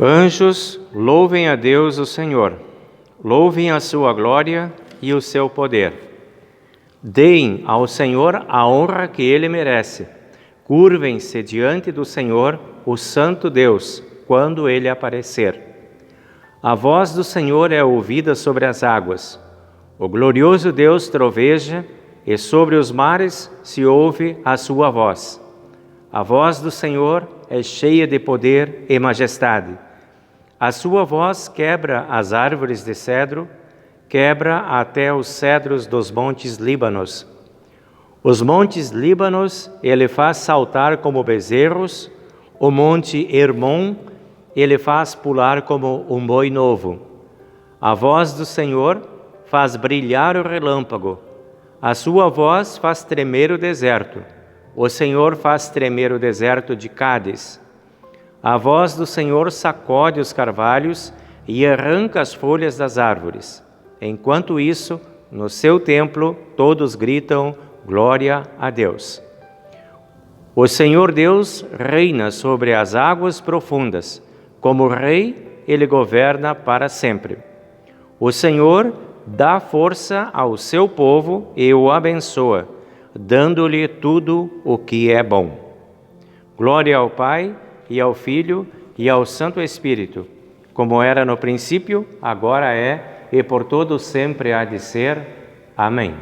Anjos, louvem a Deus o Senhor, louvem a sua glória e o seu poder. Deem ao Senhor a honra que Ele merece. Curvem-se diante do Senhor, o Santo Deus, quando Ele aparecer. A voz do Senhor é ouvida sobre as águas. O glorioso Deus troveja, e sobre os mares se ouve a sua voz. A voz do Senhor é cheia de poder e majestade. A sua voz quebra as árvores de cedro, quebra até os cedros dos montes Líbanos. Os montes Líbanos ele faz saltar como bezerros, o monte Hermon ele faz pular como um boi novo. A voz do Senhor faz brilhar o relâmpago, a sua voz faz tremer o deserto. O Senhor faz tremer o deserto de Cádiz. A voz do Senhor sacode os carvalhos e arranca as folhas das árvores. Enquanto isso, no seu templo, todos gritam: glória a Deus. O Senhor Deus reina sobre as águas profundas. Como rei, ele governa para sempre. O Senhor dá força ao seu povo e o abençoa, dando-lhe tudo o que é bom. Glória ao Pai, e ao Filho, e ao Santo Espírito, como era no princípio, agora é, e por todo sempre há de ser. Amém.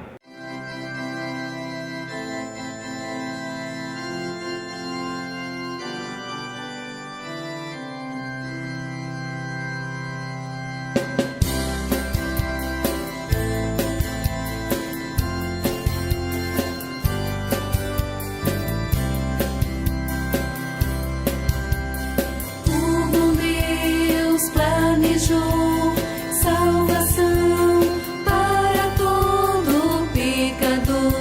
Salvação para todo pecador.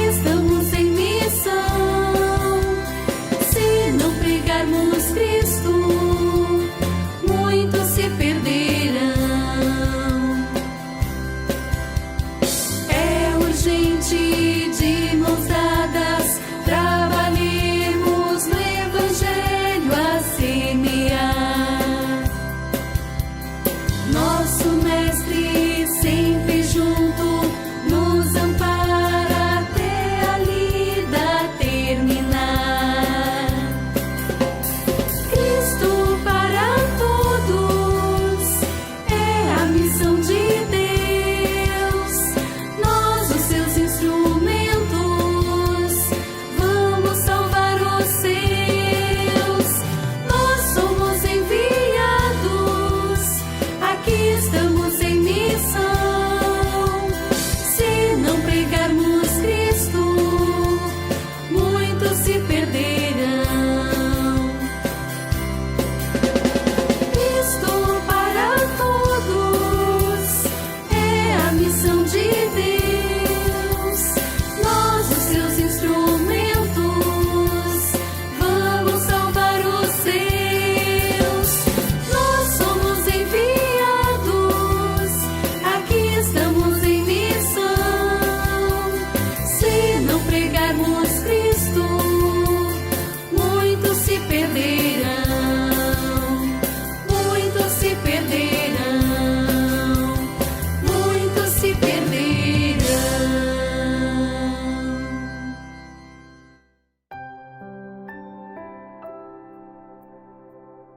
Estamos em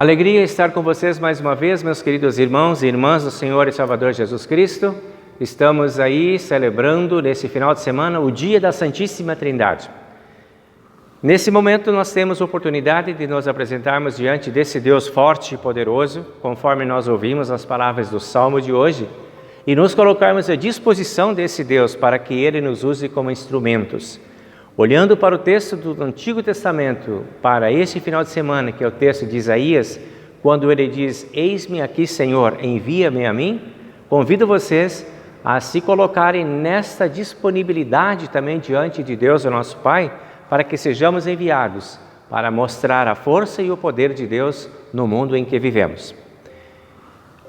Alegria estar com vocês mais uma vez, meus queridos irmãos e irmãs do Senhor e Salvador Jesus Cristo. Estamos aí celebrando nesse final de semana o dia da Santíssima Trindade. Nesse momento nós temos a oportunidade de nos apresentarmos diante desse Deus forte e poderoso, conforme nós ouvimos as palavras do Salmo de hoje, e nos colocarmos à disposição desse Deus para que Ele nos use como instrumentos. Olhando para o texto do Antigo Testamento, para esse final de semana, que é o texto de Isaías, quando ele diz, eis-me aqui, Senhor, envia-me a mim, convido vocês a se colocarem nesta disponibilidade também diante de Deus, o nosso Pai, para que sejamos enviados para mostrar a força e o poder de Deus no mundo em que vivemos.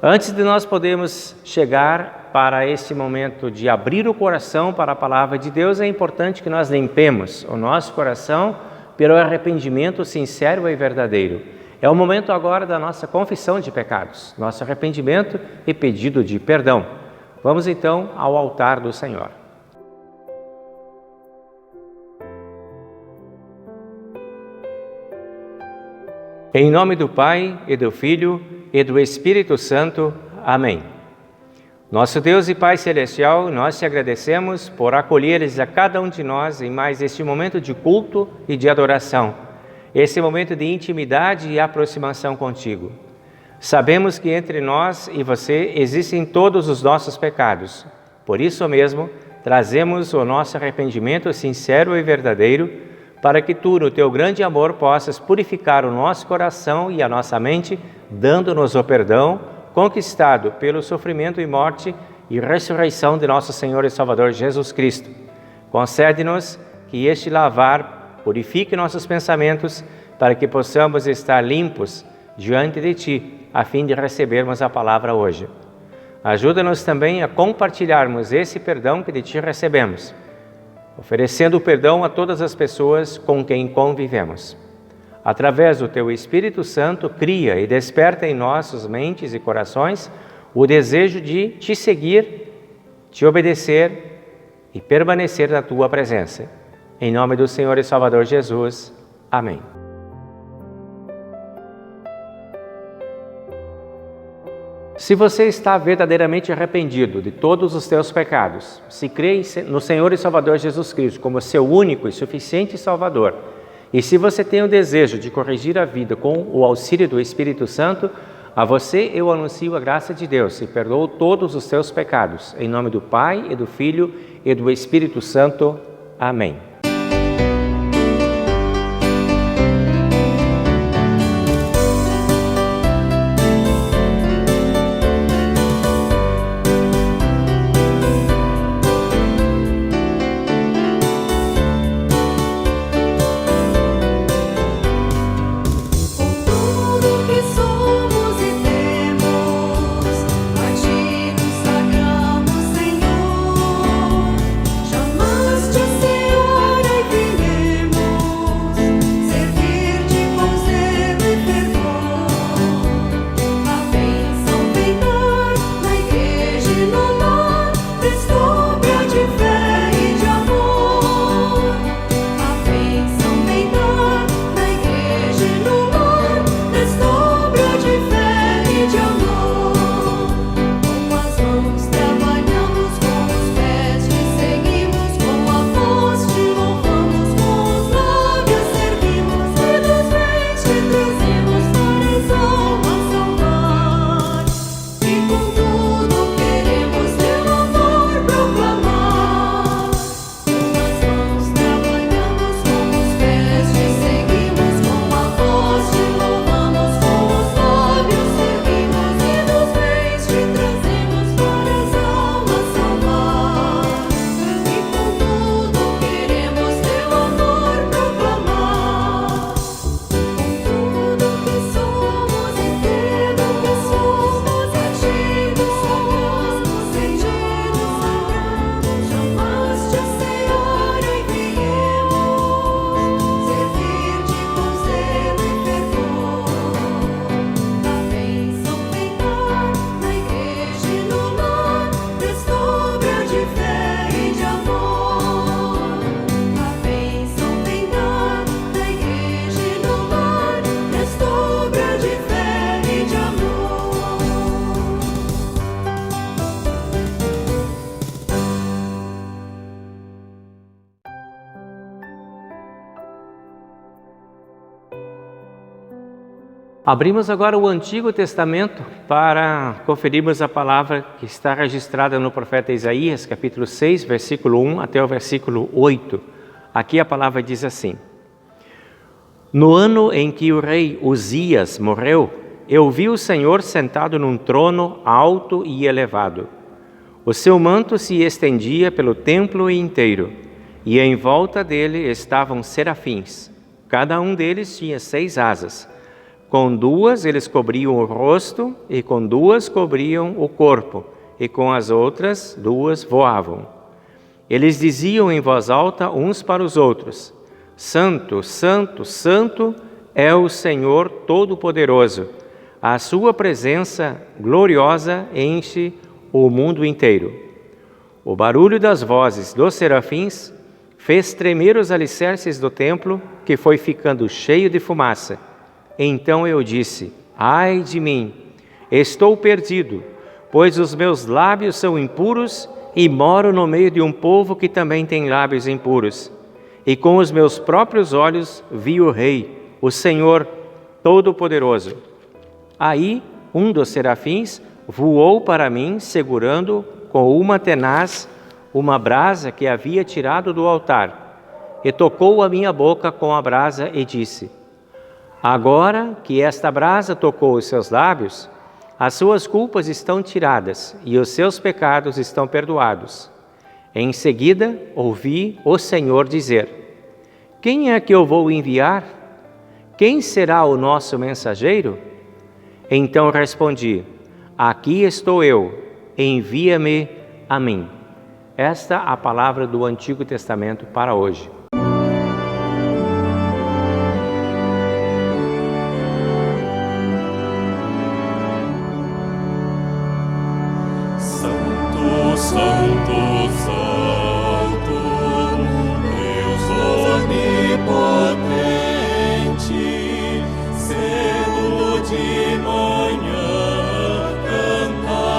Antes de nós podermos chegar para esse momento de abrir o coração para a palavra de Deus, é importante que nós limpemos o nosso coração pelo arrependimento sincero e verdadeiro. É o momento agora da nossa confissão de pecados, nosso arrependimento e pedido de perdão. Vamos então ao altar do Senhor. Em nome do Pai, e do Filho, e do Espírito Santo. Amém. Nosso Deus e Pai Celestial, nós te agradecemos por acolheres a cada um de nós em mais este momento de culto e de adoração, esse momento de intimidade e aproximação contigo. Sabemos que entre nós e você existem todos os nossos pecados. Por isso mesmo, trazemos o nosso arrependimento sincero e verdadeiro, para que tu, no teu grande amor, possas purificar o nosso coração e a nossa mente, dando-nos o perdão conquistado pelo sofrimento e morte e ressurreição de nosso Senhor e Salvador Jesus Cristo. Concede-nos que este lavar purifique nossos pensamentos, para que possamos estar limpos diante de Ti, a fim de recebermos a palavra hoje. Ajuda-nos também a compartilharmos esse perdão que de Ti recebemos, oferecendo o perdão a todas as pessoas com quem convivemos. Através do Teu Espírito Santo, cria e desperta em nossas mentes e corações o desejo de Te seguir, Te obedecer e permanecer na Tua presença. Em nome do Senhor e Salvador Jesus. Amém. Se você está verdadeiramente arrependido de todos os teus pecados, se crê no Senhor e Salvador Jesus Cristo como seu único e suficiente Salvador, e se você tem o desejo de corrigir a vida com o auxílio do Espírito Santo, a você eu anuncio a graça de Deus e perdoo todos os teus pecados. Em nome do Pai, e do Filho, e do Espírito Santo. Amém. Chamaste, Senhor. Abrimos agora o Antigo Testamento para conferirmos a palavra que está registrada no profeta Isaías, capítulo 6, versículo 1 até o versículo 8. Aqui a palavra diz assim: No ano em que o rei Uzias morreu, eu vi o Senhor sentado num trono alto e elevado. O seu manto se estendia pelo templo inteiro, e em volta dele estavam serafins. Cada um deles tinha 6 asas. Com 2 eles cobriam o rosto, e com 2 cobriam o corpo, e com as outras 2 voavam. Eles diziam em voz alta uns para os outros: Santo, Santo, Santo é o Senhor Todo-Poderoso. A sua presença gloriosa enche o mundo inteiro. O barulho das vozes dos serafins fez tremer os alicerces do templo, que foi ficando cheio de fumaça. Então eu disse: Ai de mim, estou perdido, pois os meus lábios são impuros e moro no meio de um povo que também tem lábios impuros. E com os meus próprios olhos vi o Rei, o Senhor Todo-Poderoso. Aí um dos serafins voou para mim, segurando com uma tenaz uma brasa que havia tirado do altar, e tocou a minha boca com a brasa e disse: Agora que esta brasa tocou os seus lábios, as suas culpas estão tiradas e os seus pecados estão perdoados. Em seguida, ouvi o Senhor dizer: Quem é que eu vou enviar? Quem será o nosso mensageiro? Então respondi: Aqui estou eu, envia-me a mim. Esta é a palavra do Antigo Testamento para hoje. Santo, Santo, Santo, Deus onipotente, cedo de manhã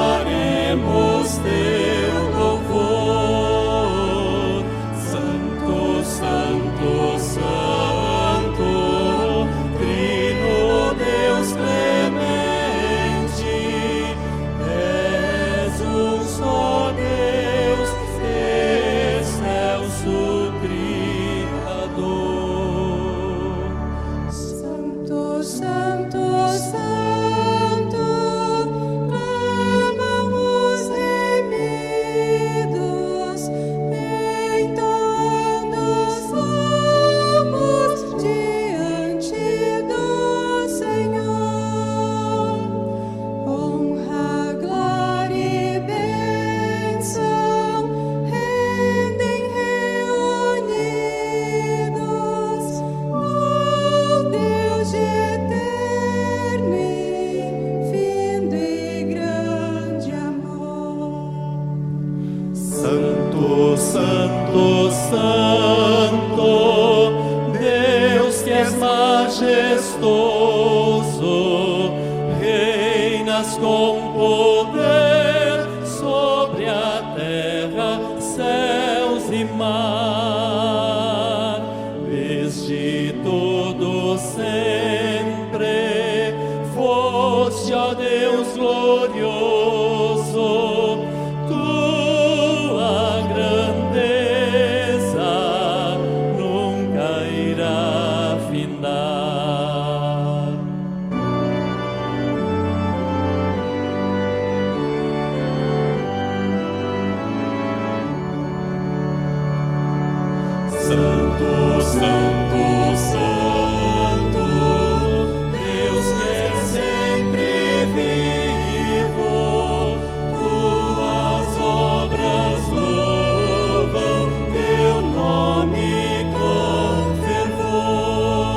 cantaremos teu louvor. Santo, Santo, Santo, Trino Deus clemente, és um só Deus, excelso Criador. Santo, Santo, Santo, clamam os remidos, entoando salmos diante do Senhor. Honra, glória e bênção rendem reunidos ao Deus de eterno e infindo e grande amor. Santo, Santo, Santo, Deus que és majestoso, reinas com poder sobre a terra, céus e mar. Desde todo sempre foste, ó Deus glorioso, tua grandeza nunca irá findar. Santo, Santo, Santo, Deus que é sempre vivo, tuas obras louvam teu nome com fervor.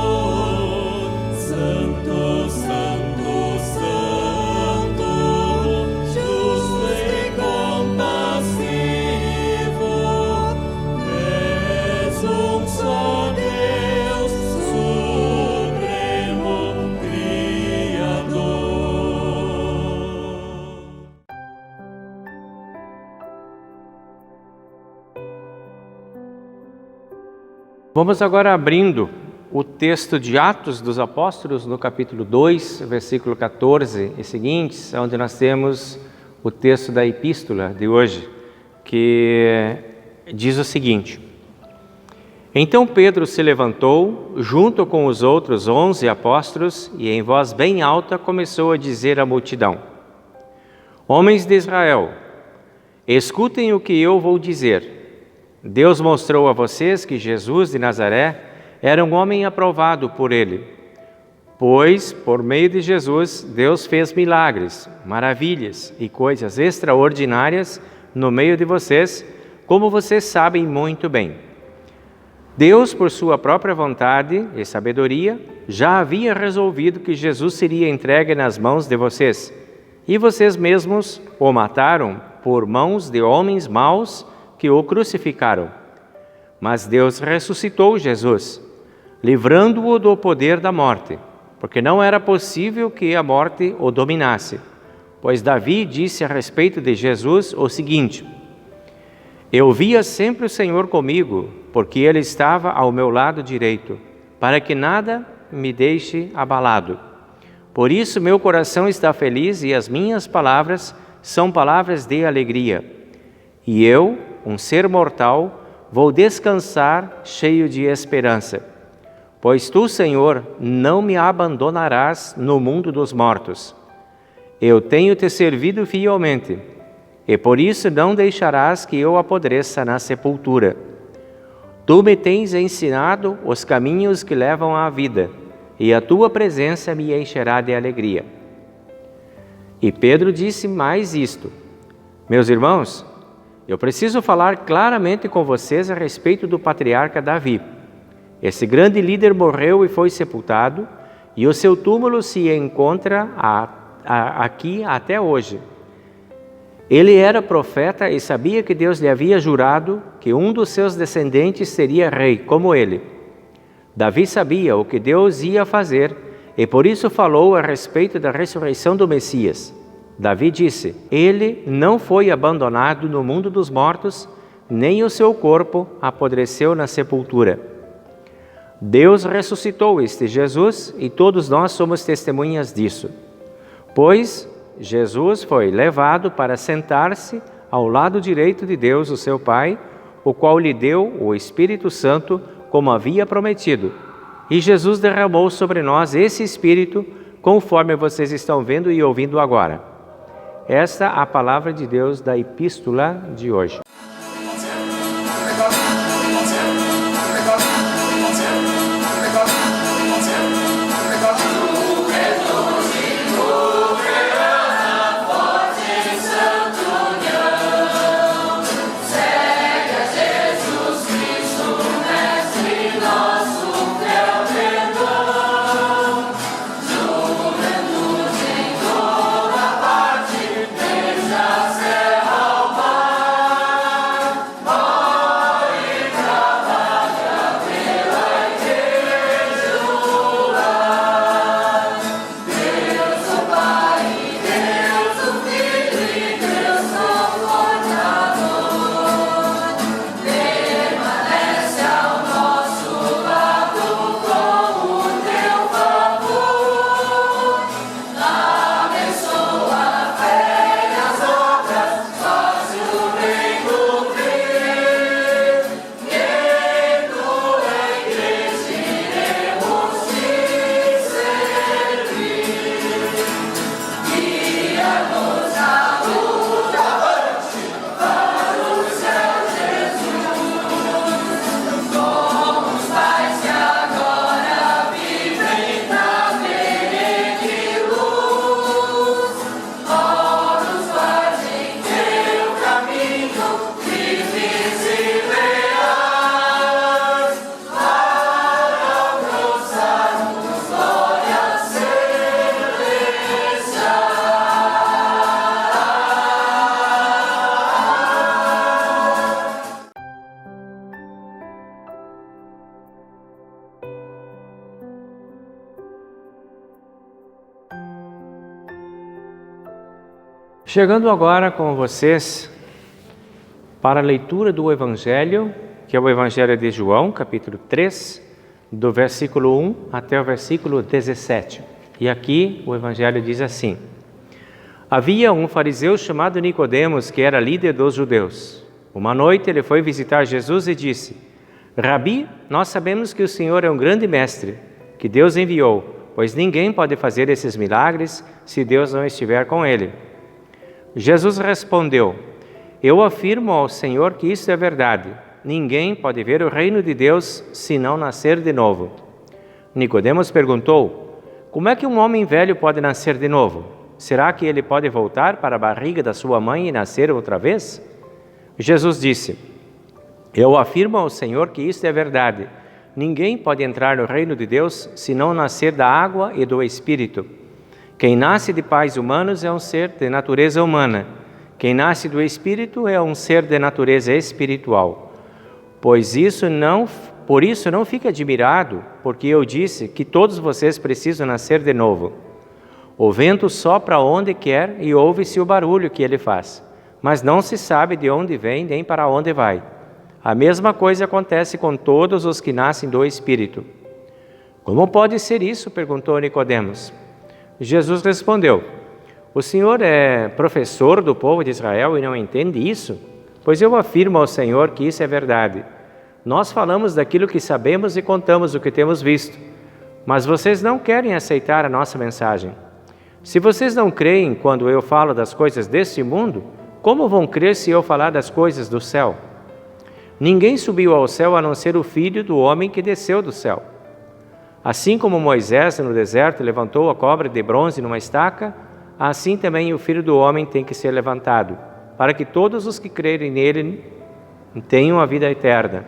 Santo, Santo, Santo, justo e compassivo, és um só Deus, supremo Criador. Vamos agora abrindo o texto de Atos dos Apóstolos, no capítulo 2, versículo 14 e seguintes, onde nós temos o texto da epístola de hoje, que diz o seguinte: Então Pedro se levantou, junto com os outros 11 apóstolos, e em voz bem alta começou a dizer à multidão: Homens de Israel, escutem o que eu vou dizer. Deus mostrou a vocês que Jesus de Nazaré era um homem aprovado por Ele, pois, por meio de Jesus, Deus fez milagres, maravilhas e coisas extraordinárias no meio de vocês, como vocês sabem muito bem. Deus, por sua própria vontade e sabedoria, já havia resolvido que Jesus seria entregue nas mãos de vocês, e vocês mesmos o mataram por mãos de homens maus que o crucificaram. Mas Deus ressuscitou Jesus, livrando-o do poder da morte, porque não era possível que a morte o dominasse. Pois Davi disse a respeito de Jesus o seguinte: Eu via sempre o Senhor comigo, porque Ele estava ao meu lado direito, para que nada me deixe abalado. Por isso meu coração está feliz e as minhas palavras são palavras de alegria. E eu, um ser mortal, vou descansar cheio de esperança. Pois tu, Senhor, não me abandonarás no mundo dos mortos. Eu tenho te servido fielmente, e por isso não deixarás que eu apodreça na sepultura. Tu me tens ensinado os caminhos que levam à vida, e a tua presença me encherá de alegria. E Pedro disse mais isto: Meus irmãos, eu preciso falar claramente com vocês a respeito do patriarca Davi. Esse grande líder morreu e foi sepultado, e o seu túmulo se encontra aqui até hoje. Ele era profeta e sabia que Deus lhe havia jurado que um dos seus descendentes seria rei, como ele. Davi sabia o que Deus ia fazer e por isso falou a respeito da ressurreição do Messias. Davi disse: Ele não foi abandonado no mundo dos mortos, nem o seu corpo apodreceu na sepultura. Deus ressuscitou este Jesus e todos nós somos testemunhas disso. Pois Jesus foi levado para sentar-se ao lado direito de Deus, o seu Pai, o qual lhe deu o Espírito Santo, como havia prometido. E Jesus derramou sobre nós esse Espírito, conforme vocês estão vendo e ouvindo agora. Esta é a palavra de Deus da epístola de hoje. Chegando agora com vocês para a leitura do Evangelho, que é o Evangelho de João, capítulo 3, do versículo 1 até o versículo 17. E aqui o Evangelho diz assim: Havia um fariseu chamado Nicodemos, que era líder dos judeus. Uma noite ele foi visitar Jesus e disse: Rabi, nós sabemos que o Senhor é um grande mestre, que Deus enviou, pois ninguém pode fazer esses milagres se Deus não estiver com ele. Jesus respondeu: Eu afirmo ao Senhor que isso é verdade. Ninguém pode ver o reino de Deus se não nascer de novo. Nicodemos perguntou: Como é que um homem velho pode nascer de novo? Será que ele pode voltar para a barriga da sua mãe e nascer outra vez? Jesus disse: Eu afirmo ao Senhor que isso é verdade. Ninguém pode entrar no reino de Deus se não nascer da água e do Espírito. Quem nasce de pais humanos é um ser de natureza humana. Quem nasce do Espírito é um ser de natureza espiritual. Por isso não fique admirado, porque eu disse que todos vocês precisam nascer de novo. O vento sopra onde quer e ouve-se o barulho que ele faz, mas não se sabe de onde vem nem para onde vai. A mesma coisa acontece com todos os que nascem do Espírito. Como pode ser isso? Perguntou Nicodemos. Jesus respondeu: O Senhor é professor do povo de Israel e não entende isso? Pois eu afirmo ao Senhor que isso é verdade. Nós falamos daquilo que sabemos e contamos o que temos visto, mas vocês não querem aceitar a nossa mensagem. Se vocês não creem quando eu falo das coisas deste mundo, como vão crer se eu falar das coisas do céu? Ninguém subiu ao céu a não ser o Filho do homem que desceu do céu. Assim como Moisés no deserto levantou a cobra de bronze numa estaca, assim também o Filho do homem tem que ser levantado, para que todos os que crerem nele tenham a vida eterna.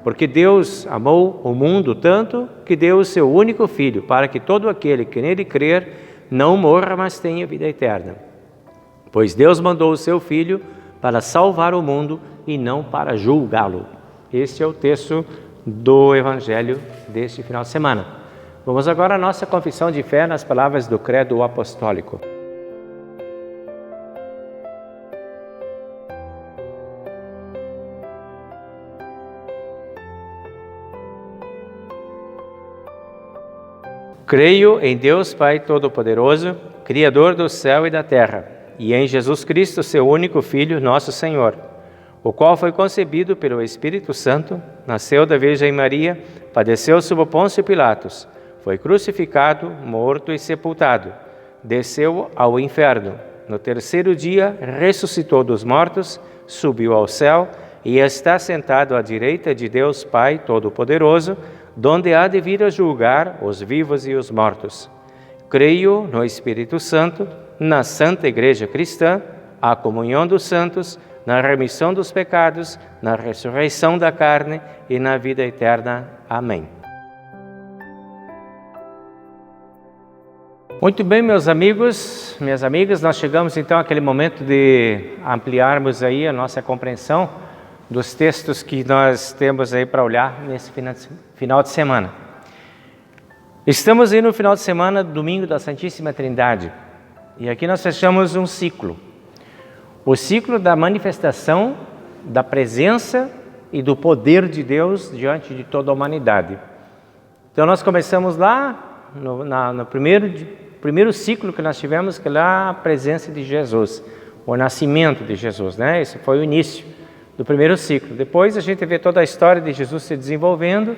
Porque Deus amou o mundo tanto que deu o seu único Filho, para que todo aquele que nele crer não morra, mas tenha vida eterna. Pois Deus mandou o seu Filho para salvar o mundo e não para julgá-lo. Este é o texto do Evangelho deste final de semana. Vamos agora à nossa confissão de fé nas palavras do Credo Apostólico. Creio em Deus Pai Todo-Poderoso, Criador do céu e da terra, e em Jesus Cristo, seu único Filho, nosso Senhor, o qual foi concebido pelo Espírito Santo, nasceu da Virgem Maria, padeceu sob Pôncio Pilatos, foi crucificado, morto e sepultado, desceu ao inferno. No terceiro dia, ressuscitou dos mortos, subiu ao céu e está sentado à direita de Deus Pai Todo-Poderoso, donde há de vir a julgar os vivos e os mortos. Creio no Espírito Santo, na Santa Igreja Cristã, a comunhão dos santos, na remissão dos pecados, na ressurreição da carne e na vida eterna. Amém. Muito bem, meus amigos, minhas amigas, nós chegamos então àquele momento de ampliarmos aí a nossa compreensão dos textos que nós temos aí para olhar nesse final de semana. Estamos aí no final de semana, domingo da Santíssima Trindade, e aqui nós fechamos um ciclo. O ciclo da manifestação da presença e do poder de Deus diante de toda a humanidade. Então nós começamos lá no primeiro ciclo que nós tivemos, que é lá a presença de Jesus, o nascimento de Jesus, né? Esse foi o início do primeiro ciclo. Depois a gente vê toda a história de Jesus se desenvolvendo,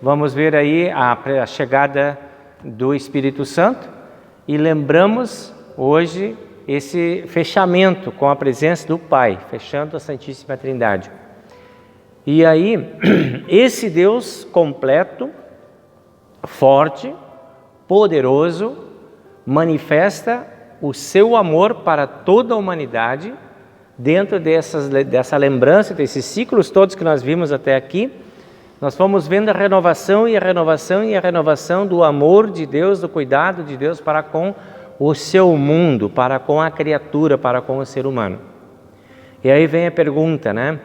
vamos ver aí a chegada do Espírito Santo e lembramos hoje esse fechamento com a presença do Pai, fechando a Santíssima Trindade. E aí, esse Deus completo, forte, poderoso, manifesta o seu amor para toda a humanidade dentro dessa lembrança, desses ciclos todos que nós vimos até aqui. Nós fomos vendo a renovação e a renovação e a renovação do amor de Deus, do cuidado de Deus para com o seu mundo, para com a criatura, para com o ser humano. E aí vem a pergunta, né?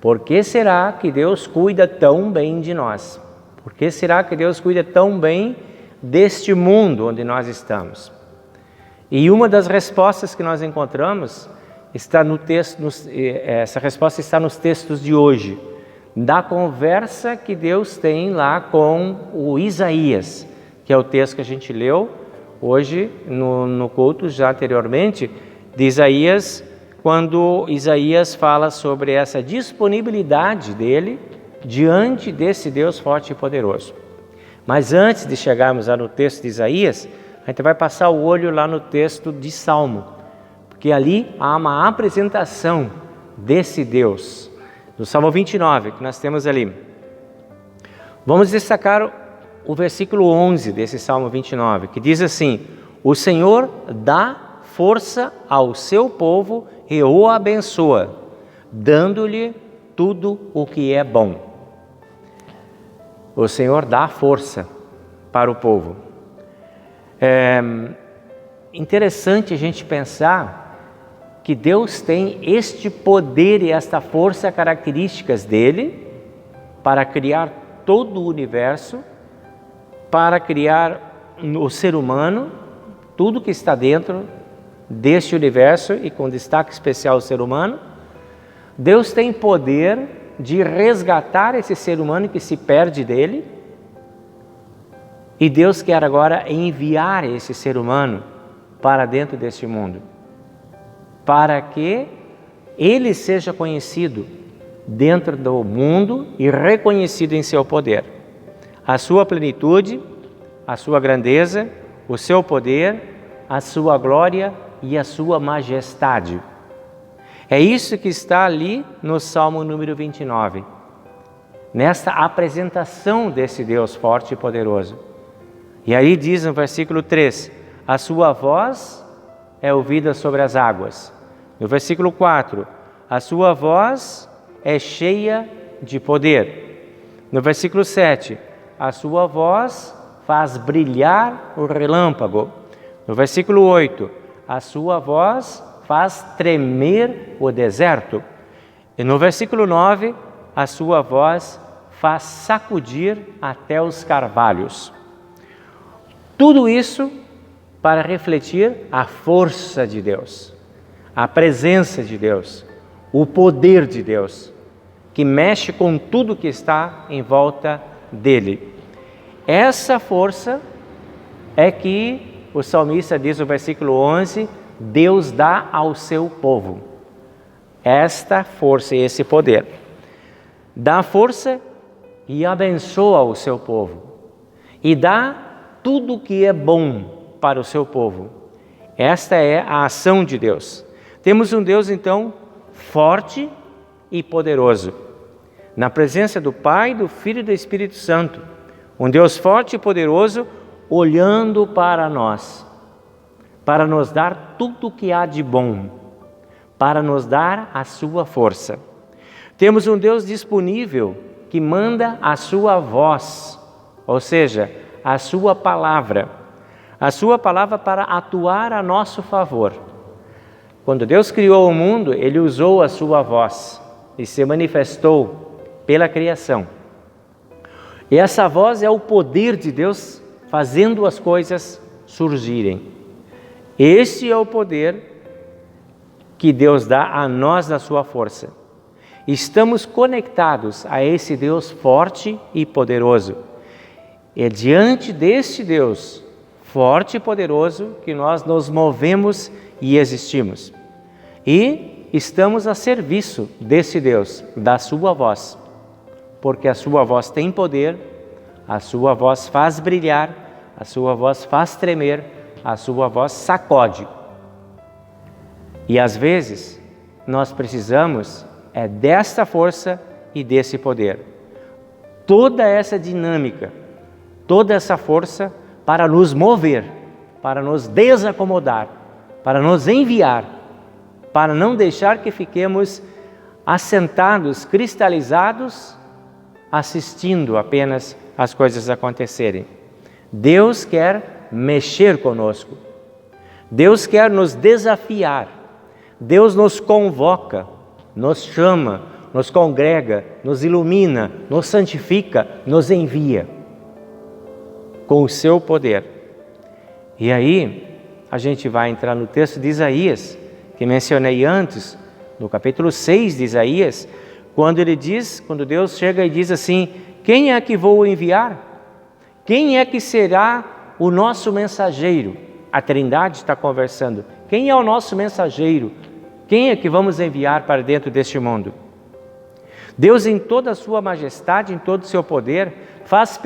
Por que será que Deus cuida tão bem de nós? Por que será que Deus cuida tão bem deste mundo onde nós estamos? E uma das respostas que nós encontramos está no texto, essa resposta está nos textos de hoje, da conversa que Deus tem lá com o Isaías, que é o texto que a gente leu hoje no culto já anteriormente, de Isaías, quando Isaías fala sobre essa disponibilidade dele diante desse Deus forte e poderoso. Mas antes de chegarmos lá no texto de Isaías, a gente vai passar o olho lá no texto de Salmo, porque ali há uma apresentação desse Deus, no Salmo 29, que nós temos ali. Vamos destacar o versículo 11 desse Salmo 29, que diz assim: o Senhor dá força ao seu povo e o abençoa, dando-lhe tudo o que é bom. O Senhor dá força para o povo. É interessante a gente pensar que Deus tem este poder e esta força características dele para criar todo o universo, para criar o ser humano, tudo que está dentro deste universo e com destaque especial o ser humano. Deus tem poder de resgatar esse ser humano que se perde dele, e Deus quer agora enviar esse ser humano para dentro deste mundo, para que ele seja conhecido dentro do mundo e reconhecido em seu poder. A sua plenitude, a sua grandeza, o seu poder, a sua glória e a sua majestade. É isso que está ali no Salmo número 29, nesta apresentação desse Deus forte e poderoso. E aí diz no versículo 3, a sua voz é ouvida sobre as águas. No versículo 4, a sua voz é cheia de poder. No versículo 7, a sua voz faz brilhar o relâmpago. No versículo 8, a sua voz faz tremer o deserto. E no versículo 9, a sua voz faz sacudir até os carvalhos. Tudo isso para refletir a força de Deus, a presença de Deus, o poder de Deus, que mexe com tudo que está em volta dele. Essa força é que o salmista diz no versículo 11, Deus dá ao seu povo. Esta força e esse poder. Dá força e abençoa o seu povo. E dá tudo o que é bom para o seu povo. Esta é a ação de Deus. Temos um Deus, então, forte e poderoso. Na presença do Pai, do Filho e do Espírito Santo. Um Deus forte e poderoso olhando para nós, para nos dar tudo o que há de bom, para nos dar a sua força. Temos um Deus disponível que manda a sua voz, ou seja, a sua palavra para atuar a nosso favor. Quando Deus criou o mundo, Ele usou a sua voz e se manifestou pela criação. E essa voz é o poder de Deus fazendo as coisas surgirem. Este é o poder que Deus dá a nós da sua força. Estamos conectados a esse Deus forte e poderoso. É diante deste Deus forte e poderoso que nós nos movemos e existimos. E estamos a serviço desse Deus, da sua voz. Porque a sua voz tem poder, a sua voz faz brilhar, a sua voz faz tremer, a sua voz sacode. E às vezes nós precisamos desta força e desse poder. Toda essa dinâmica, toda essa força para nos mover, para nos desacomodar, para nos enviar, para não deixar que fiquemos assentados, cristalizados, assistindo apenas as coisas acontecerem. Deus quer mexer conosco. Deus quer nos desafiar. Deus nos convoca, nos chama, nos congrega, nos ilumina, nos santifica, nos envia com o seu poder. E aí a gente vai entrar no texto de Isaías, que mencionei antes, no capítulo 6 de Isaías, quando Deus chega e diz assim: quem é que vou enviar? Quem é que será o nosso mensageiro? A Trindade está conversando. Quem é o nosso mensageiro? Quem é que vamos enviar para dentro deste mundo? Deus, em toda a sua majestade, em todo o seu poder, faz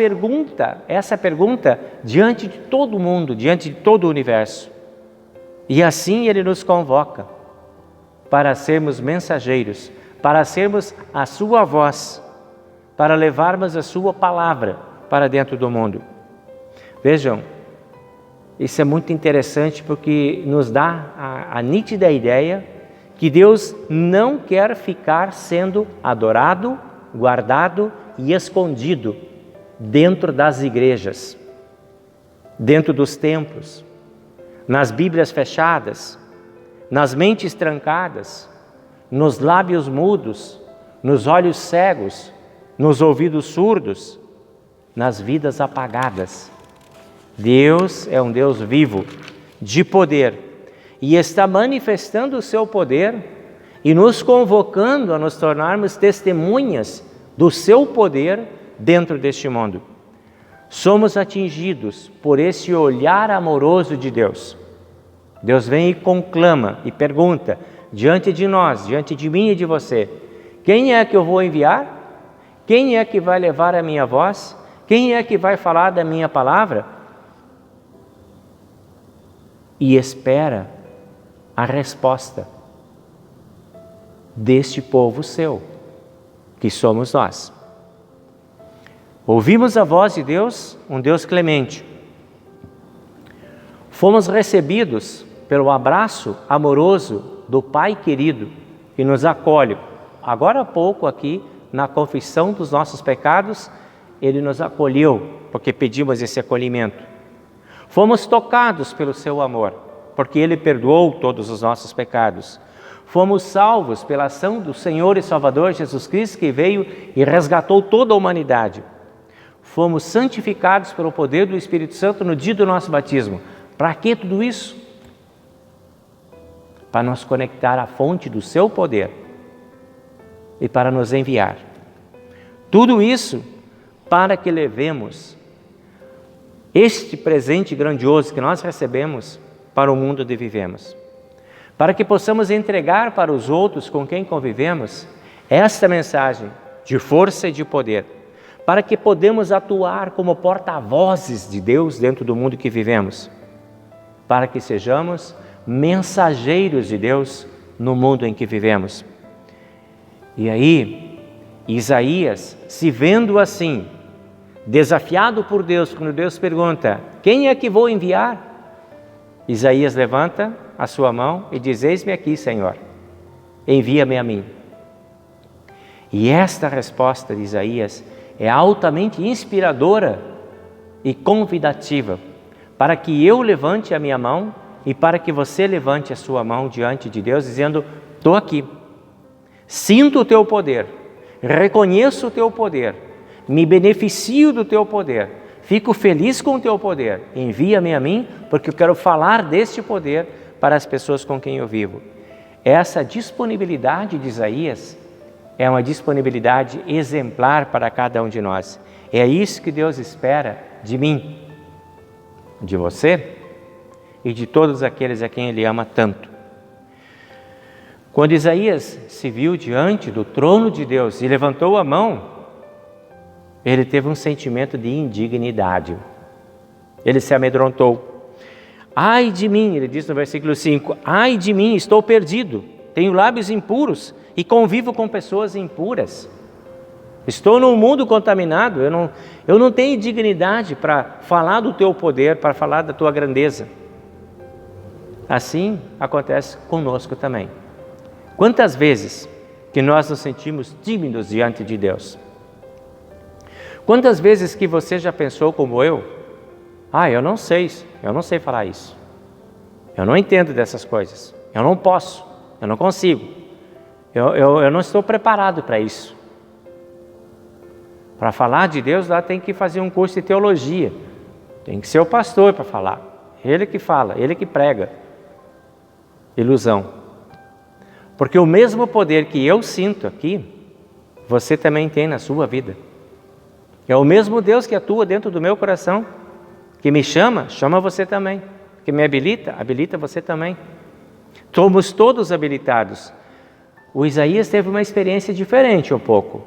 essa pergunta diante de todo mundo, diante de todo o universo. E assim Ele nos convoca para sermos mensageiros, para sermos a sua voz, para levarmos a sua palavra para dentro do mundo. Vejam, isso é muito interessante porque nos dá a nítida ideia que Deus não quer ficar sendo adorado, guardado e escondido dentro das igrejas, dentro dos templos, nas Bíblias fechadas, nas mentes trancadas, nos lábios mudos, nos olhos cegos, nos ouvidos surdos, nas vidas apagadas. Deus é um Deus vivo, de poder, e está manifestando o seu poder e nos convocando a nos tornarmos testemunhas do seu poder dentro deste mundo. Somos atingidos por esse olhar amoroso de Deus. Deus vem e conclama e pergunta diante de nós, diante de mim e de você: quem é que eu vou enviar? Quem é que vai levar a minha voz? Quem é que vai falar da minha palavra? E espera a resposta deste povo seu, que somos nós. Ouvimos a voz de Deus, um Deus clemente. Fomos recebidos pelo abraço amoroso do Pai querido, que nos acolhe. Agora há pouco aqui, na confissão dos nossos pecados, Ele nos acolheu, porque pedimos esse acolhimento. Fomos tocados pelo seu amor, porque Ele perdoou todos os nossos pecados. Fomos salvos pela ação do Senhor e Salvador Jesus Cristo, que veio e resgatou toda a humanidade. Fomos santificados pelo poder do Espírito Santo no dia do nosso batismo. Para que tudo isso? Para nos conectar à fonte do seu poder e para nos enviar. Tudo isso para que levemos este presente grandioso que nós recebemos para o mundo onde vivemos. Para que possamos entregar para os outros com quem convivemos esta mensagem de força e de poder. Para que podemos atuar como porta-vozes de Deus dentro do mundo que vivemos. Para que sejamos mensageiros de Deus no mundo em que vivemos. E aí, Isaías, se vendo assim, desafiado por Deus, quando Deus pergunta: quem é que vou enviar? Isaías levanta a sua mão e diz: eis-me aqui, Senhor, envia-me a mim. E esta resposta de Isaías é altamente inspiradora e convidativa para que eu levante a minha mão e para que você levante a sua mão diante de Deus, dizendo: estou aqui, sinto o teu poder, reconheço o teu poder, me beneficio do teu poder, fico feliz com o teu poder, envia-me a mim, porque eu quero falar deste poder para as pessoas com quem eu vivo. Essa disponibilidade de Isaías é uma disponibilidade exemplar para cada um de nós. É isso que Deus espera de mim, de você e de todos aqueles a quem Ele ama tanto. Quando Isaías se viu diante do trono de Deus e levantou a mão, ele teve um sentimento de indignidade. Ele se amedrontou. Ai de mim, ele diz no versículo 5, ai de mim, estou perdido, tenho lábios impuros e convivo com pessoas impuras. Estou num mundo contaminado, eu não tenho dignidade para falar do teu poder, para falar da tua grandeza. Assim acontece conosco também. Quantas vezes que nós nos sentimos tímidos diante de Deus? Quantas vezes que você já pensou como eu? Eu não sei falar isso. Eu não entendo dessas coisas. Eu não posso, eu não consigo. Eu não estou preparado para isso. Para falar de Deus, lá tem que fazer um curso de teologia. Tem que ser o pastor para falar. Ele que fala, ele que prega. Ilusão. Porque o mesmo poder que eu sinto aqui, você também tem na sua vida. É o mesmo Deus que atua dentro do meu coração, que me chama, chama você também. Que me habilita, habilita você também. Somos todos habilitados. O Isaías teve uma experiência diferente um pouco.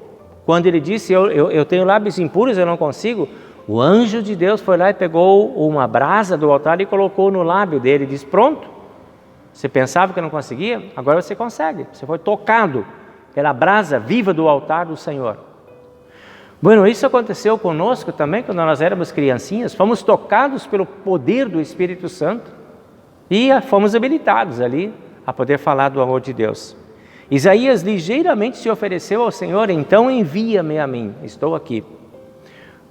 Quando ele disse, eu tenho lábios impuros, eu não consigo, o anjo de Deus foi lá e pegou uma brasa do altar e colocou no lábio dele e disse, pronto, você pensava que não conseguia? Agora você consegue. Você foi tocado pela brasa viva do altar do Senhor. Bueno, isso aconteceu conosco também quando nós éramos criancinhas. Fomos tocados pelo poder do Espírito Santo e fomos habilitados ali a poder falar do amor de Deus. Isaías ligeiramente se ofereceu ao Senhor, então envia-me a mim, estou aqui.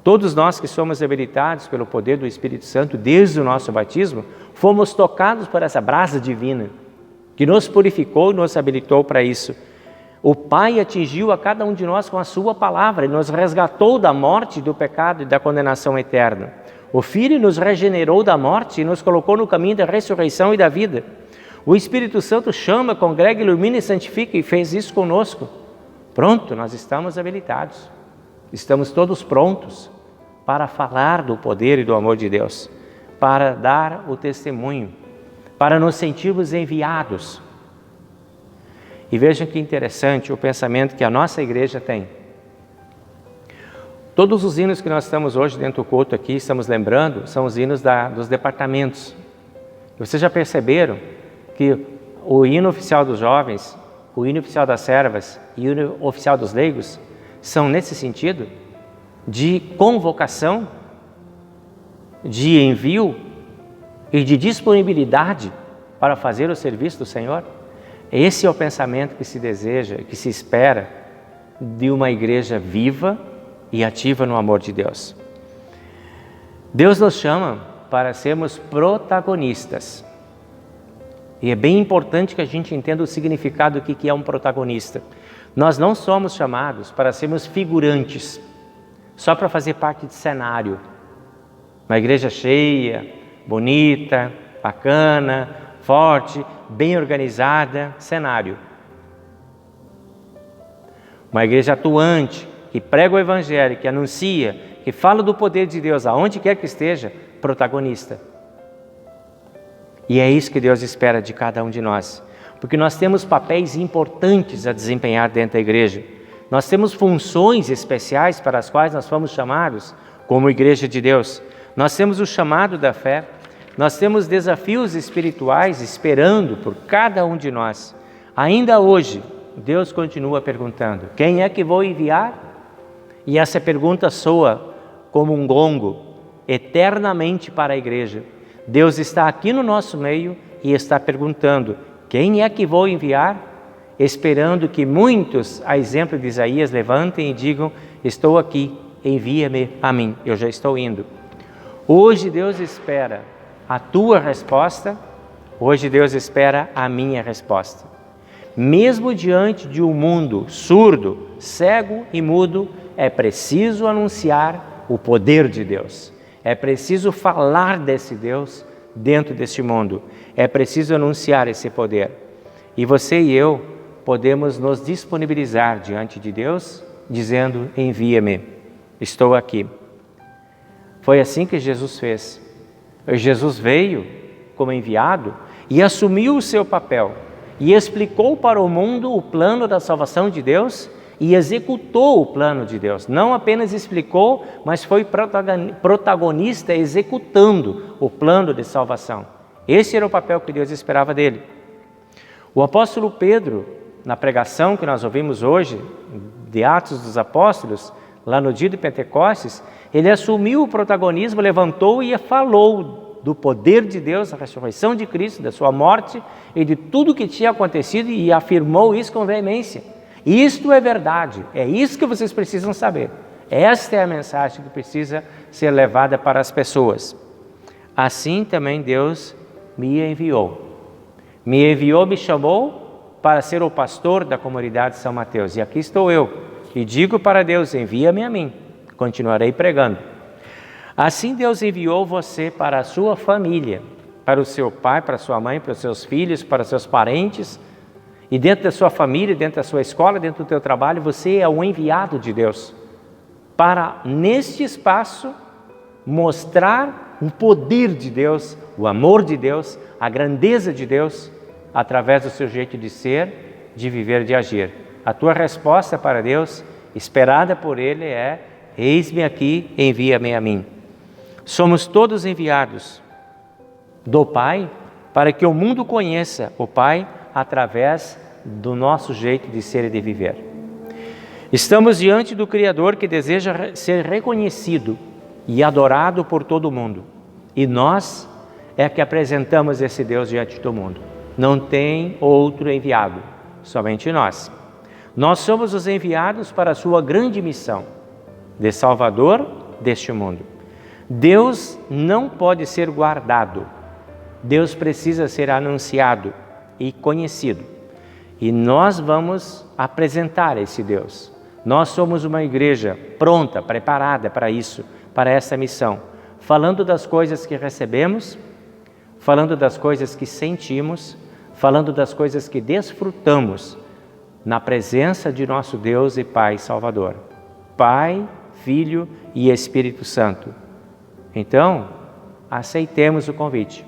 Todos nós que somos habilitados pelo poder do Espírito Santo desde o nosso batismo, fomos tocados por essa brasa divina que nos purificou e nos habilitou para isso. O Pai atingiu a cada um de nós com a sua palavra, Ele nos resgatou da morte, do pecado e da condenação eterna. O Filho nos regenerou da morte e nos colocou no caminho da ressurreição e da vida. O Espírito Santo chama, congrega, ilumina e santifica e fez isso conosco. Pronto, nós estamos habilitados. Estamos todos prontos para falar do poder e do amor de Deus, para dar o testemunho, para nos sentirmos enviados. E vejam que interessante o pensamento que a nossa igreja tem. Todos os hinos que nós estamos hoje dentro do culto aqui, estamos lembrando, são os hinos dos departamentos. Vocês já perceberam que o hino oficial dos jovens, o hino oficial das servas e o hino oficial dos leigos são nesse sentido de convocação, de envio e de disponibilidade para fazer o serviço do Senhor? Esse é o pensamento que se deseja, que se espera de uma igreja viva e ativa no amor de Deus. Deus nos chama para sermos protagonistas. E é bem importante que a gente entenda o significado do que é um protagonista. Nós não somos chamados para sermos figurantes, só para fazer parte de cenário. Uma igreja cheia, bonita, bacana, forte, bem organizada, cenário. Uma igreja atuante, que prega o Evangelho, que anuncia, que fala do poder de Deus aonde quer que esteja, protagonista. E é isso que Deus espera de cada um de nós, porque nós temos papéis importantes a desempenhar dentro da igreja. Nós temos funções especiais para as quais nós fomos chamados como igreja de Deus. Nós temos o chamado da fé. Nós temos desafios espirituais esperando por cada um de nós. Ainda hoje, Deus continua perguntando, quem é que vou enviar? E essa pergunta soa como um gongo, eternamente para a igreja. Deus está aqui no nosso meio e está perguntando, quem é que vou enviar? Esperando que muitos, a exemplo de Isaías, levantem e digam, estou aqui, envia-me a mim, eu já estou indo. Hoje Deus espera a tua resposta, hoje Deus espera a minha resposta. Mesmo diante de um mundo surdo, cego e mudo, é preciso anunciar o poder de Deus. É preciso falar desse Deus dentro deste mundo. É preciso anunciar esse poder. E você e eu podemos nos disponibilizar diante de Deus, dizendo, envia-me, estou aqui. Foi assim que Jesus fez. Jesus veio como enviado e assumiu o seu papel e explicou para o mundo o plano da salvação de Deus e executou o plano de Deus. Não apenas explicou, mas foi protagonista executando o plano de salvação. Esse era o papel que Deus esperava dele. O apóstolo Pedro, na pregação que nós ouvimos hoje, de Atos dos Apóstolos, lá no dia de Pentecostes, ele assumiu o protagonismo, levantou e falou do poder de Deus, da ressurreição de Cristo, da sua morte e de tudo o que tinha acontecido e afirmou isso com veemência. Isto é verdade, é isso que vocês precisam saber. Esta é a mensagem que precisa ser levada para as pessoas. Assim também Deus me enviou. Me chamou para ser o pastor da comunidade de São Mateus. E aqui estou eu. E digo para Deus, envia-me a mim. Continuarei pregando. Assim Deus enviou você para a sua família, para o seu pai, para a sua mãe, para os seus filhos, para os seus parentes. E dentro da sua família, dentro da sua escola, dentro do teu trabalho, você é o enviado de Deus para, neste espaço, mostrar o poder de Deus, o amor de Deus, a grandeza de Deus, através do seu jeito de ser, de viver, de agir. A tua resposta para Deus, esperada por Ele, é: eis-me aqui, envia-me a mim. Somos todos enviados do Pai para que o mundo conheça o Pai através do nosso jeito de ser e de viver. Estamos diante do Criador que deseja ser reconhecido e adorado por todo mundo. E nós é que apresentamos esse Deus diante do mundo. Não tem outro enviado, somente nós. Nós somos os enviados para a sua grande missão de Salvador deste mundo. Deus não pode ser guardado. Deus precisa ser anunciado e conhecido. E nós vamos apresentar esse Deus. Nós somos uma igreja pronta, preparada para isso, para essa missão, falando das coisas que recebemos, falando das coisas que sentimos, falando das coisas que desfrutamos na presença de nosso Deus e Pai Salvador. Pai, Filho e Espírito Santo. Então, aceitemos o convite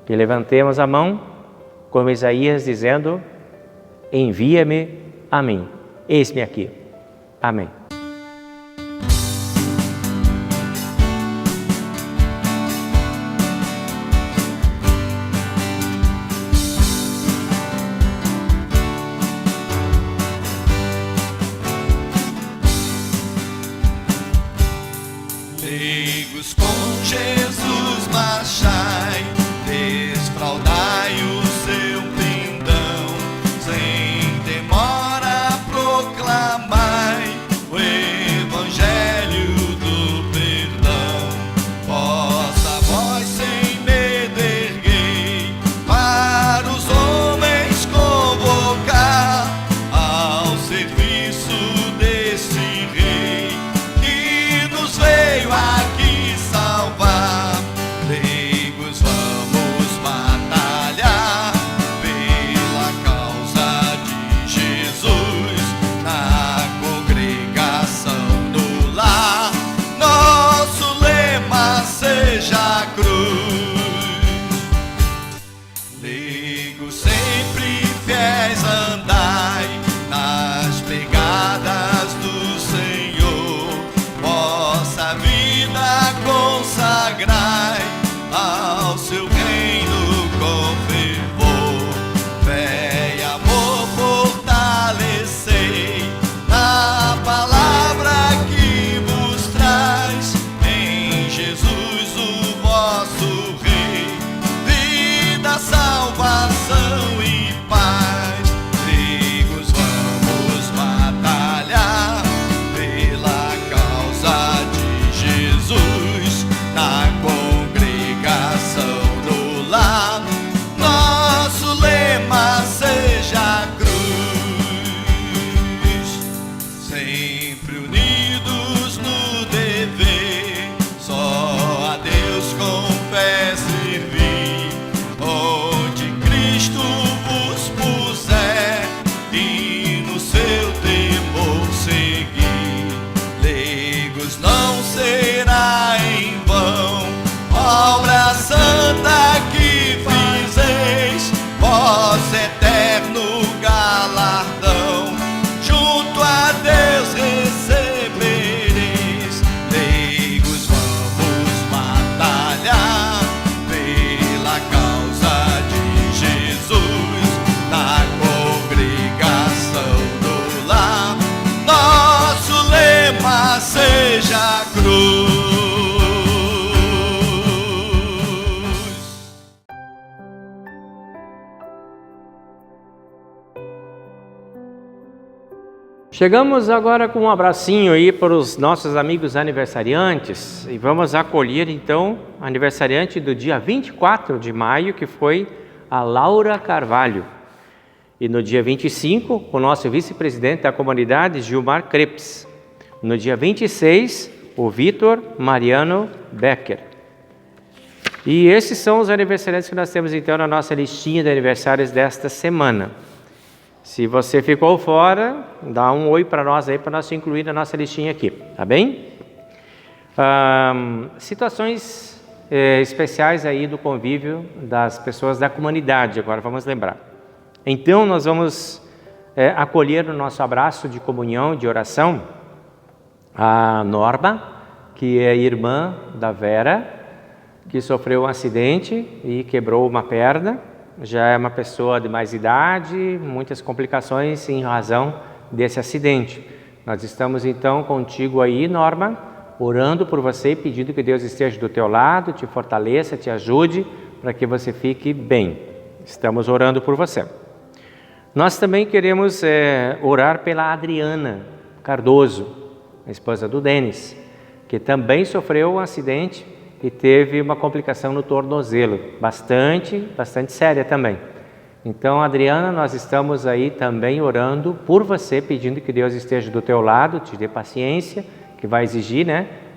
e levantemos a mão, como Isaías dizendo: envia-me a mim, eis-me aqui. Amém. Leigos com Jesus marchai, desfraldai o seu pendão, sem demora proclamai o evangelho do perdão. Vossa voz sem medo erguei, para os homens convocar ao serviço desse rei que nos veio aqui salvar. Leigos, vamos batalhar pela causa de Jesus, na congregação do lar. Nosso lema seja a cruz. Leigos, sempre fiéis andai nas pegadas do Senhor, vossa vida consagrai ao seu reino com fervor. Fé e amor fortalecei na palavra que vos traz, em Jesus o vosso Rei, vida, salvação e paz. Leigos, vamos batalhar pela causa de Jesus, na congregação do lar. Nosso lema seja a cruz, sempre unidos no dever, só a Deus com fé servir, onde Cristo vos puser e no seu temor seguir. Leigos, não será em vão obra santa que fizeis, vós eterno galardão junto a Deus recebereis. Leigos, vamos batalhar pela causa de Jesus, na congregação do lar. Nosso lema seja a cruz. Chegamos agora com um abracinho aí para os nossos amigos aniversariantes e vamos acolher então a aniversariante do dia 24 de maio, que foi a Laura Carvalho. E no dia 25, o nosso vice-presidente da comunidade, Gilmar Crepes. No dia 26, o Vitor Mariano Becker. E esses são os aniversariantes que nós temos então na nossa listinha de aniversários desta semana. Se você ficou fora, dá um oi para nós aí, para nós incluir na nossa listinha aqui, tá bem? Situações especiais aí do convívio das pessoas da comunidade, agora vamos lembrar. Então, nós vamos acolher no nosso abraço de comunhão, de oração, a Norma, que é irmã da Vera, que sofreu um acidente e quebrou uma perna. Já é uma pessoa de mais idade, muitas complicações em razão desse acidente. Nós estamos então contigo aí, Norma, orando por você, pedindo que Deus esteja do teu lado, te fortaleça, te ajude, para que você fique bem. Estamos orando por você. Nós também queremos orar pela Adriana Cardoso, a esposa do Denis, que também sofreu um acidente e teve uma complicação no tornozelo, bastante séria também. Então, Adriana, nós estamos aí também orando por você, pedindo que Deus esteja do teu lado, te dê paciência, que vai exigir,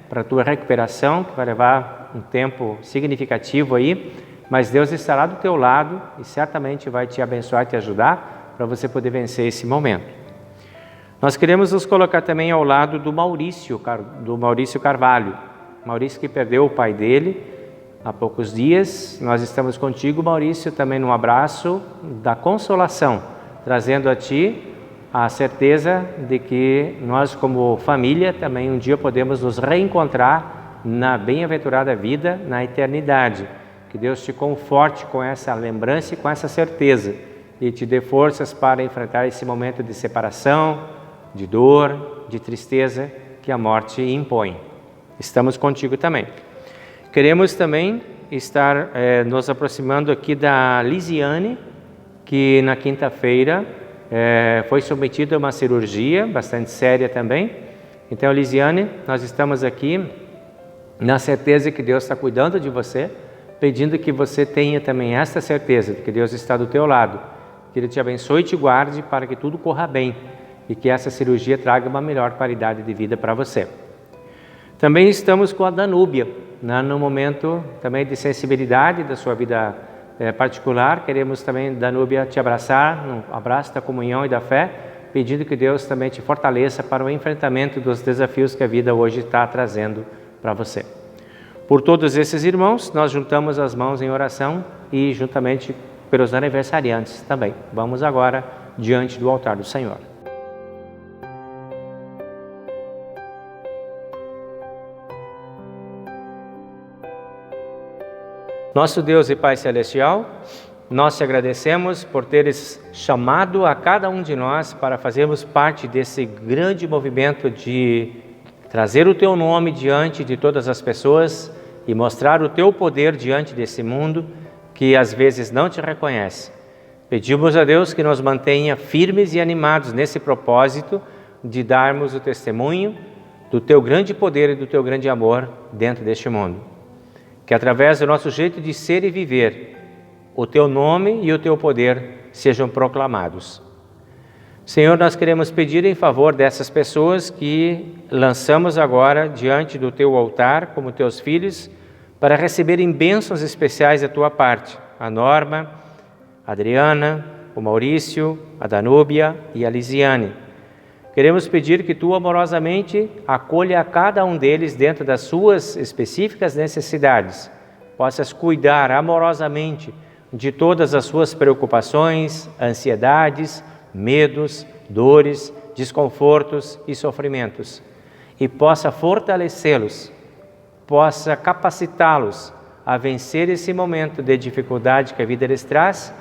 para a tua recuperação, que vai levar um tempo significativo aí, mas Deus estará do teu lado e certamente vai te abençoar e te ajudar para você poder vencer esse momento. Nós queremos nos colocar também ao lado do Maurício Carvalho. Maurício que perdeu o pai dele há poucos dias. Nós estamos contigo, Maurício, também num abraço da consolação, trazendo a ti a certeza de que nós como família também um dia podemos nos reencontrar na bem-aventurada vida, na eternidade. Que Deus te conforte com essa lembrança e com essa certeza e te dê forças para enfrentar esse momento de separação, de dor, de tristeza que a morte impõe. Estamos contigo também. Queremos também estar nos aproximando aqui da Lisiane, que na quinta-feira foi submetida a uma cirurgia bastante séria também. Então, Lisiane, nós estamos aqui na certeza que Deus está cuidando de você, pedindo que você tenha também esta certeza de que Deus está do teu lado, que Ele te abençoe e te guarde para que tudo corra bem e que essa cirurgia traga uma melhor qualidade de vida para você. Também estamos com a Danúbia, no momento também de sensibilidade da sua vida particular. Queremos também, Danúbia, te abraçar, no abraço da comunhão e da fé, pedindo que Deus também te fortaleça para o enfrentamento dos desafios que a vida hoje está trazendo para você. Por todos esses irmãos, nós juntamos as mãos em oração e juntamente pelos aniversariantes também. Vamos agora diante do altar do Senhor. Nosso Deus e Pai Celestial, nós te agradecemos por teres chamado a cada um de nós para fazermos parte desse grande movimento de trazer o teu nome diante de todas as pessoas e mostrar o teu poder diante desse mundo que às vezes não te reconhece. Pedimos a Deus que nos mantenha firmes e animados nesse propósito de darmos o testemunho do teu grande poder e do teu grande amor dentro deste mundo. Que através do nosso jeito de ser e viver, o teu nome e o teu poder sejam proclamados. Senhor, nós queremos pedir em favor dessas pessoas que lançamos agora diante do teu altar como teus filhos, para receberem bênçãos especiais da tua parte. A Norma, a Adriana, o Maurício, a Danúbia e a Lisiane. Queremos pedir que tu amorosamente acolha a cada um deles dentro das suas específicas necessidades. Possas cuidar amorosamente de todas as suas preocupações, ansiedades, medos, dores, desconfortos e sofrimentos. E possa fortalecê-los, possa capacitá-los a vencer esse momento de dificuldade que a vida lhes traz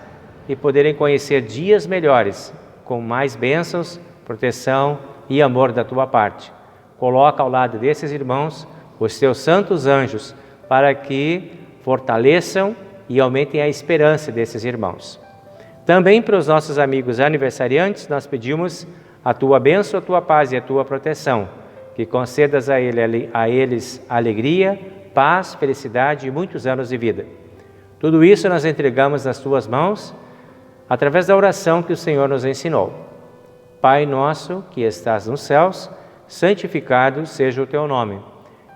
e poderem conhecer dias melhores, com mais bênçãos, proteção e amor da tua parte. Coloca ao lado desses irmãos os teus santos anjos para que fortaleçam e aumentem a esperança desses irmãos. Também para os nossos amigos aniversariantes, nós pedimos a tua bênção, a tua paz e a tua proteção, que concedas a eles alegria, paz, felicidade e muitos anos de vida. Tudo isso nós entregamos nas tuas mãos, através da oração que o Senhor nos ensinou. Pai nosso que estás nos céus, santificado seja o teu nome.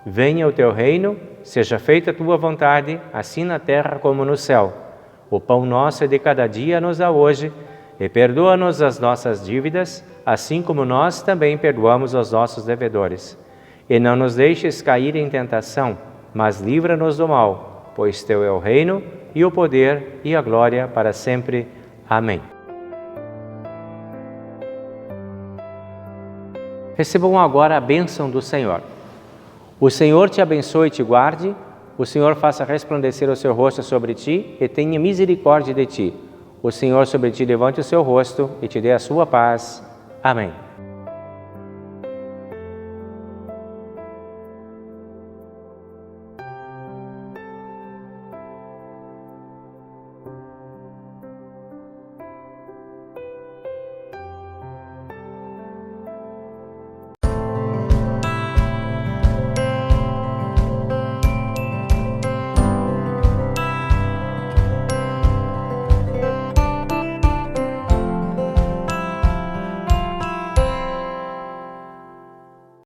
Venha o teu reino, seja feita a tua vontade, assim na terra como no céu. O pão nosso de cada dia nos dá hoje, E perdoa-nos as nossas dívidas, assim como nós também perdoamos aos nossos devedores. E não nos deixes cair em tentação, mas livra-nos do mal, pois Teu é o reino, e o poder, e a glória para sempre. Amém. Recebam agora a bênção do Senhor. O Senhor te abençoe e te guarde, o Senhor faça resplandecer o seu rosto sobre ti e tenha misericórdia de ti. O Senhor sobre ti levante o seu rosto e te dê a sua paz. Amém.